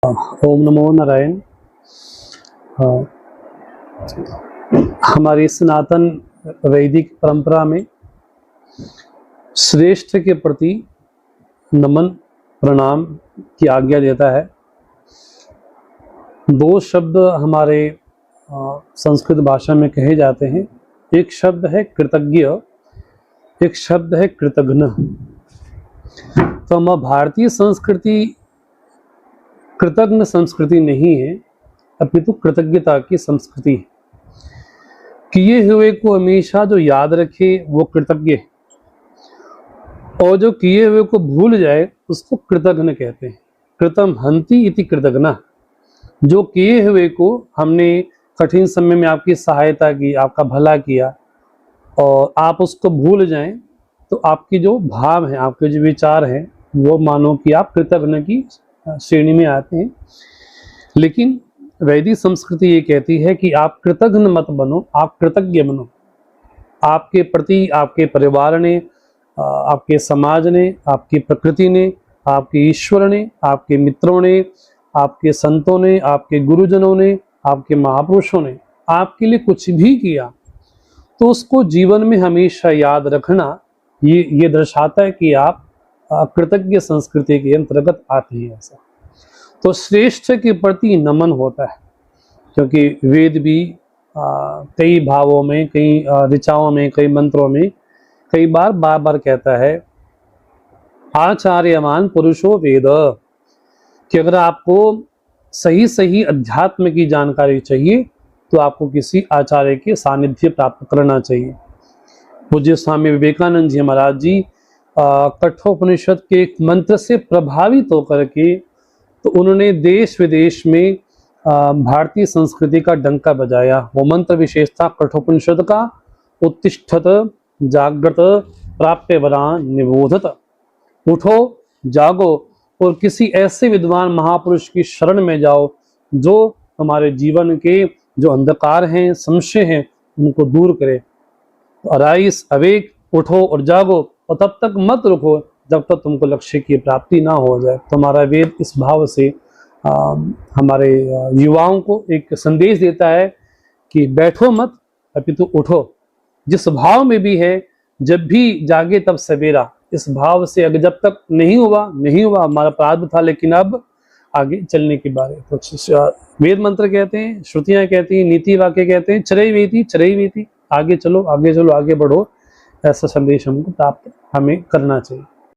ओम नमो नारायण। हमारी सनातन वैदिक परंपरा में श्रेष्ठ के प्रति नमन प्रणाम की आज्ञा देता है। दो शब्द हमारे संस्कृत भाषा में कहे जाते हैं। एक शब्द है कृतज्ञ, एक शब्द है कृतघ्न। तो हम भारतीय संस्कृति कृतज्ञ संस्कृति नहीं है, अपितु कृतज्ञता की संस्कृति है। किए हुए को हमेशा जो याद रखे वो कृतज्ञ है, और जो किए हुए को भूल जाए उसको कृतघ्न कहते हैं। कृतम हंति इति कृतघ्न। जो किए हुए को हमने कठिन समय में आपकी सहायता की, आपका भला किया, और आप उसको भूल जाएं तो आपकी जो भाव है, आपके जो विचार हैं, वो मानो कि आप कृतघ्न की श्रेणी में आते हैं। लेकिन वैदिक संस्कृति ये कहती है कि आप कृतघ्न मत बनो, आप कृतज्ञ बनो। आपके प्रति आपके परिवार ने, आपके समाज ने, आपकी प्रकृति ने, आपके ईश्वर ने, आपके मित्रों ने, आपके संतों ने, आपके गुरुजनों ने, आपके महापुरुषों ने आपके लिए कुछ भी किया तो उसको जीवन में हमेशा याद रखना ये दर्शाता है कि आप कृतज्ञ संस्कृति के अंतर्गत आते हैं। ऐसा तो श्रेष्ठ के प्रति नमन होता है, क्योंकि वेद भी कई भावों में, कई ऋचाओं में, कई मंत्रों में कई बार बार कहता है आचार्यमान पुरुषो वेद, कि अगर आपको सही अध्यात्म की जानकारी चाहिए तो आपको किसी आचार्य के सानिध्य प्राप्त करना चाहिए। पूज्य स्वामी विवेकानंद जी महाराज जी कठोपनिषद के एक मंत्र से प्रभावित होकर के तो उन्होंने देश विदेश में भारतीय संस्कृति का डंका बजाया। वो मंत्र विशेष था कठोपनिषद का, उत्तिष्ठत जागृत प्राप्य वरान निबोधत। उठो, जागो और किसी ऐसे विद्वान महापुरुष की शरण में जाओ जो तुम्हारे जीवन के जो अंधकार हैं, संशय हैं, उनको दूर करे। तो अराइस, अवेक, उठो और जागो, और तब तक मत रुको जब तक तुमको लक्ष्य की प्राप्ति ना हो जाए। तुम्हारा वेद इस भाव से हमारे युवाओं को एक संदेश देता है कि बैठो मत, अपितु उठो। जिस भाव में भी है, जब भी जागे तब सवेरा, इस भाव से अगर जब तक नहीं हुआ हमारा प्रारब्ध था, लेकिन अब आगे चलने की बात है। तो वेद मंत्र कहते हैं, श्रुतियां कहती हैं, नीति वाक्य कहते हैं चरई वेती, आगे चलो, आगे बढ़ो। ऐसा संदेश हमको प्राप्त हमें करना चाहिए।